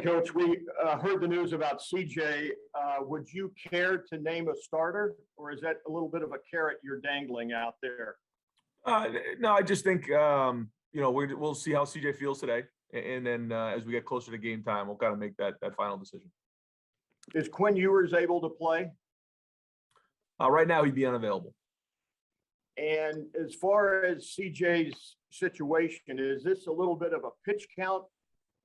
morning, Coach. We heard the news about CJ. Would you care to name a starter, or is that a little bit of a carrot you're dangling out there? No, I just think we'll see how CJ feels today, and then as we get closer to game time, we'll kind of make that final decision. Is Quinn Ewers able to play? Right now, he'd be unavailable. And as far as CJ's situation, is this a little bit of a pitch count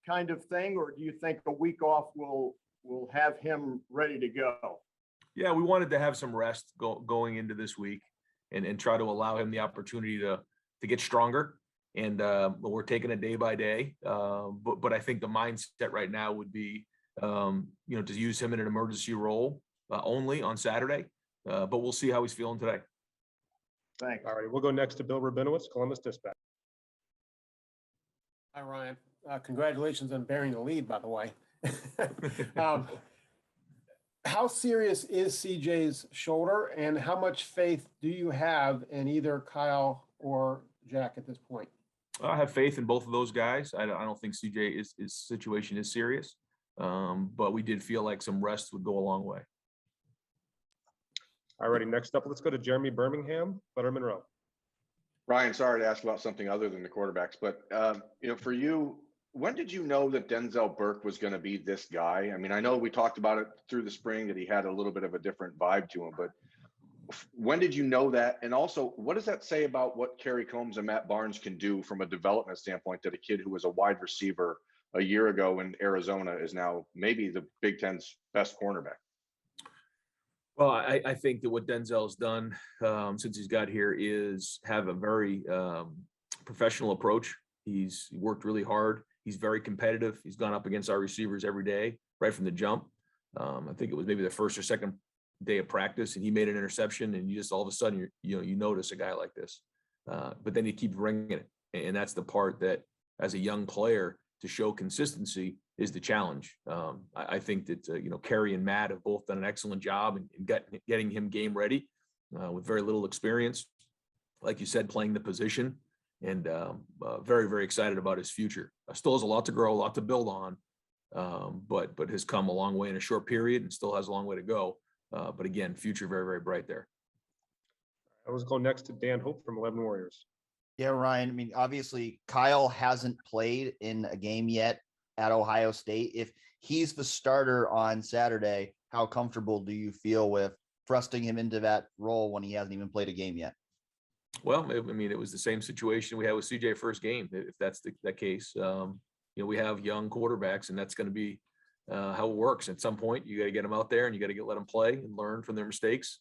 kind of thing, or do you think a week off will have him ready to go? Yeah, we wanted to have some rest going into this week and try to allow him the opportunity to get stronger. And we're taking it day by day. But I think the mindset right now would be, to use him in an emergency role only on Saturday. But we'll see how he's feeling today. Thanks. All right, we'll go next to Bill Rabinowitz, Columbus Dispatch. Hi, Ryan. Congratulations on bearing the lead, by the way. How serious is CJ's shoulder, and how much faith do you have in either Kyle or Jack at this point? I have faith in both of those guys. I don't think CJ his situation is serious, but we did feel like some rest would go a long way. All righty, next up, let's go to Jeremy Birmingham, Letterman Row. Ryan, sorry to ask about something other than the quarterbacks, but for you, when did you know that Denzel Burke was going to be this guy? I mean, I know we talked about it through the spring that he had a little bit of a different vibe to him, but when did you know that? And also, what does that say about what Kerry Combs and Matt Barnes can do from a development standpoint that a kid who was a wide receiver a year ago in Arizona is now maybe the Big Ten's best cornerback? Well, I think that what Denzel's done since he's got here is have a very professional approach. He's worked really hard. He's very competitive. He's gone up against our receivers every day, right from the jump. I think it was maybe the first or second day of practice, and he made an interception, and you just all of a sudden you notice a guy like this. But then you keep bringing it, and that's the part that, as a young player, to show consistency is the challenge. I think that Kerry and Matt have both done an excellent job in getting him game ready with very little experience, like you said, playing the position, and very, very excited about his future. Still has a lot to grow, a lot to build on, but has come a long way in a short period and still has a long way to go. But again, future very, very bright there. Let's go next to Dan Hope from 11 Warriors. Yeah, Ryan. I mean, obviously, Kyle hasn't played in a game yet at Ohio State. If he's the starter on Saturday, how comfortable do you feel with thrusting him into that role when he hasn't even played a game yet? Well, I mean, it was the same situation we had with CJ first game, if that's the case. We have young quarterbacks, and that's going to be how it works. At some point, you got to get them out there, and you got to let them play and learn from their mistakes.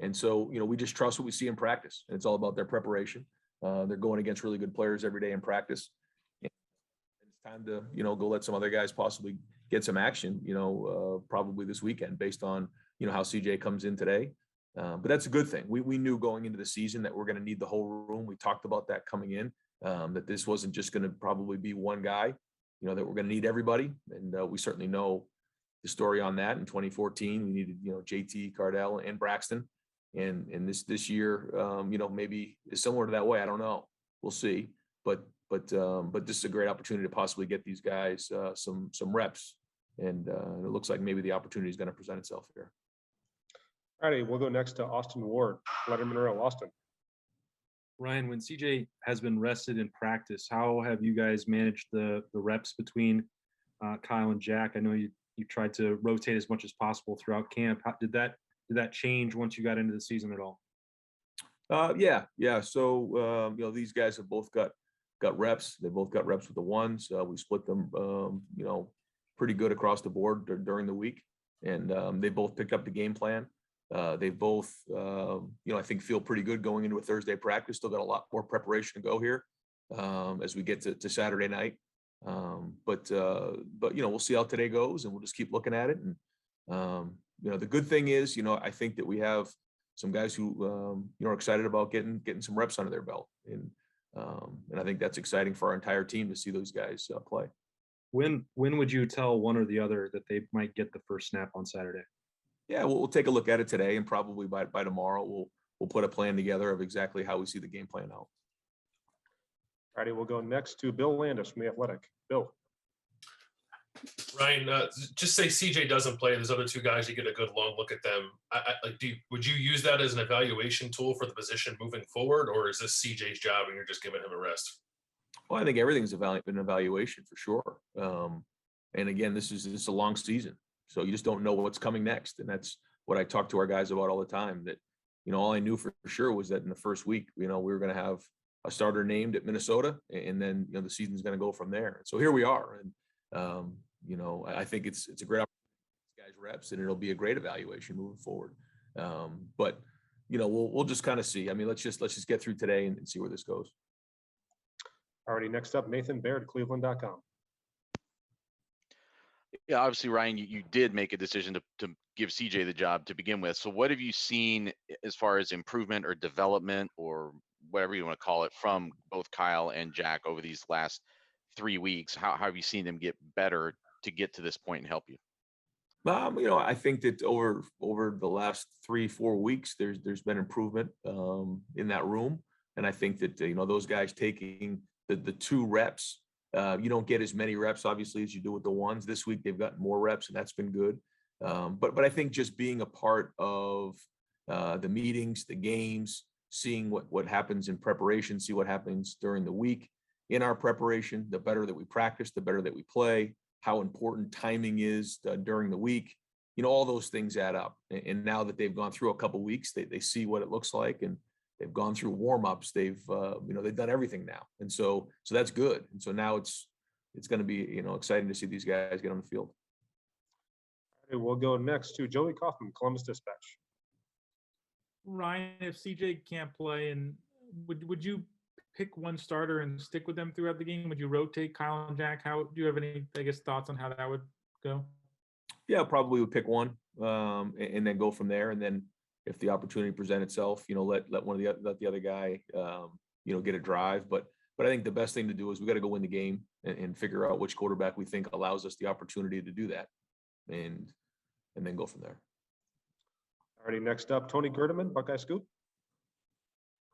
And so, we just trust what we see in practice, and it's all about their preparation. They're going against really good players every day in practice. And it's time to, go let some other guys possibly get some action, probably this weekend based on, how CJ comes in today. But that's a good thing. We knew going into the season that we're going to need the whole room. We talked about that coming in, that this wasn't just going to probably be one guy, that we're going to need everybody. And we certainly know the story on that. In 2014, we needed, JT, Cardell, and Braxton. And this year, maybe is similar to that way. I don't know. We'll see. But this is a great opportunity to possibly get these guys some reps. And it looks like maybe the opportunity is going to present itself here. All righty, we'll go next to Austin Ward, Letterman Row. Austin. Ryan, when CJ has been rested in practice, how have you guys managed the reps between Kyle and Jack? I know you tried to rotate as much as possible throughout camp. How did that change once you got into the season at all? Yeah. So these guys have both got reps. They both got reps with the ones. We split them, pretty good across the board during the week, and they both picked up the game plan. They both, I think, feel pretty good going into a Thursday practice. Still got a lot more preparation to go here as we get to Saturday night. But we'll see how today goes, and we'll just keep looking at it. And the good thing is, I think that we have some guys who are excited about getting some reps under their belt, and I think that's exciting for our entire team to see those guys play. When would you tell one or the other that they might get the first snap on Saturday? Yeah, we'll take a look at it today, and probably by tomorrow we'll put a plan together of exactly how we see the game playing out. All righty, we'll go next to Bill Landis from The Athletic. Bill. Ryan, just say CJ doesn't play. There's other two guys. You get a good long look at them. Would you use that as an evaluation tool for the position moving forward, or is this CJ's job and you're just giving him a rest? Well, I think everything's an evaluation for sure. And again, this is a long season, so you just don't know what's coming next. And that's what I talk to our guys about all the time. That all I knew for sure was that in the first week, we were going to have a starter named at Minnesota, and then the season's going to go from there. So here we are, and I think it's a great opportunity for guys reps, and it'll be a great evaluation moving forward. But we'll just kind of see. I mean, let's just get through today and see where this goes. Alrighty, next up, Nathan Baird, Cleveland.com. Yeah, obviously, Ryan, you did make a decision to give CJ the job to begin with. So what have you seen as far as improvement or development or whatever you want to call it from both Kyle and Jack over these last 3 weeks? How have you seen them get better to get to this point and help you? I think that over the last 3-4 weeks, there's been improvement in that room. And I think that, those guys taking the 2 reps, you don't get as many reps, obviously, as you do with the ones. This week, they've gotten more reps, and that's been good. But I think just being a part of the meetings, the games, seeing what happens in preparation, see what happens during the week in our preparation, the better that we practice, the better that we play, how important timing is during the week. All those things add up. And now that they've gone through a couple of weeks, they see what it looks like, and they've gone through warm-ups. They've done everything now. And so that's good. And so now it's going to be, exciting to see these guys get on the field. Okay, we'll go next to Joey Kaufman, Columbus Dispatch. Ryan, if CJ can't play, and would you pick one starter and stick with them throughout the game? Would you rotate Kyle and Jack? How do you have any, thoughts on how that would go? Yeah, probably would pick one and then go from there. And then if the opportunity present itself, let the other guy, get a drive. But I think the best thing to do is we got to go win the game and figure out which quarterback we think allows us the opportunity to do that, and then go from there. Alrighty, next up, Tony Gerdeman, Buckeye Scoop.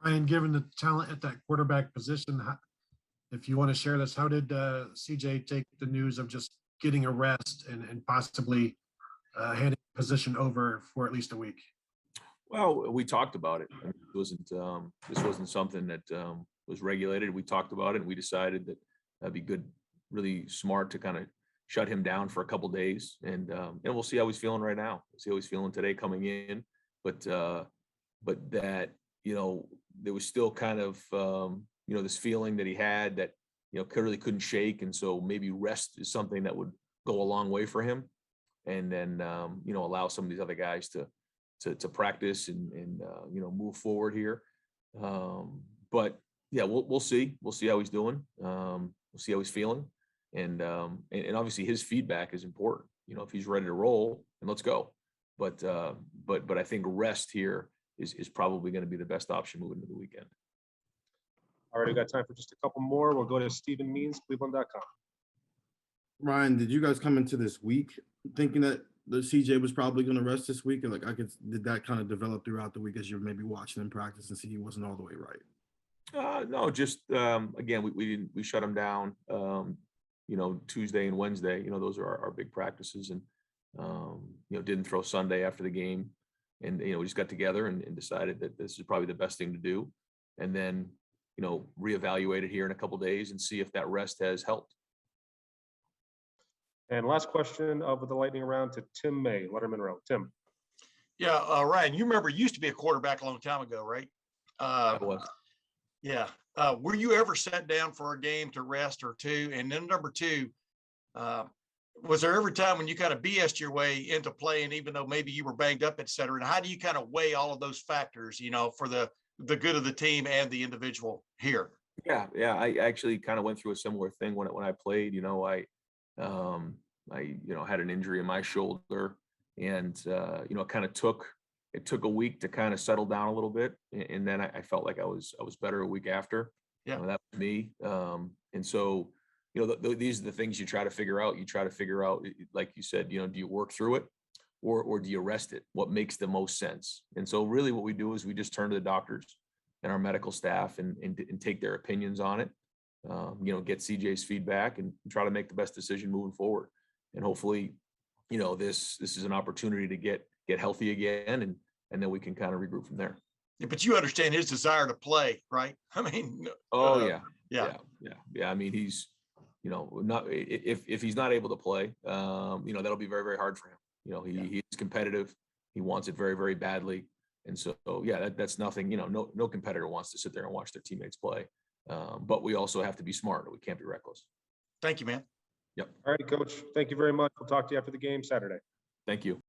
Ryan, given the talent at that quarterback position, if you want to share this, how did CJ take the news of just getting a rest and possibly handing the position over for at least a week? Well, we talked about it. I mean, this wasn't something that was regulated. We talked about it, and we decided that that'd be good, really smart to kind of shut him down for a couple days, and we'll see how he's feeling right now. We'll see how he's feeling today coming in, but that there was still kind of this feeling that he had that really couldn't shake, and so maybe rest is something that would go a long way for him, and then allow some of these other guys to practice and move forward here. But yeah, we'll see how he's doing. We'll see how he's feeling. And obviously his feedback is important. If he's ready to roll, then let's go. But I think rest here is probably going to be the best option moving into the weekend. All right, we've got time for just a couple more. We'll go to Stephen Means, Cleveland.com. Ryan, did you guys come into this week thinking that the CJ was probably going to rest this week? And did that kind of develop throughout the week as you're maybe watching him practice and see he wasn't all the way right? No, just again, we shut him down. Tuesday and Wednesday, those are our big practices, and didn't throw Sunday after the game, and we just got together and decided that this is probably the best thing to do, and then reevaluate it here in a couple of days and see if that rest has helped. And last question of the lightning round to Tim May, Letterman Row. Tim. Yeah, Ryan, you remember you used to be a quarterback a long time ago, right? I was. Yeah. Were you ever sat down for a game to rest or two? And then number two, was there every time when you kind of BS'd your way into playing, even though maybe you were banged up, et cetera? And how do you kind of weigh all of those factors, for the good of the team and the individual here? Yeah. I actually kind of went through a similar thing when I played. I had an injury in my shoulder, and it took a week to kind of settle down a little bit, and then I felt like I was better a week after. Yeah, that was me. And so these are the things you try to figure out. You try to figure out, like you said, do you work through it, or do you rest it? What makes the most sense? And so really, what we do is we just turn to the doctors and our medical staff and take their opinions on it. Get CJ's feedback and try to make the best decision moving forward. And hopefully, this is an opportunity to get healthy again, and then we can kind of regroup from there. Yeah, but you understand his desire to play, right? I mean, Oh, yeah. yeah. I mean, he's, not, if he's not able to play, that'll be very, very hard for him. He's competitive. He wants it very, very badly. And so, yeah, that's nothing, no competitor wants to sit there and watch their teammates play. But we also have to be smart. We can't be reckless. Thank you, man. Yep. All right, coach. Thank you very much. We'll talk to you after the game Saturday. Thank you.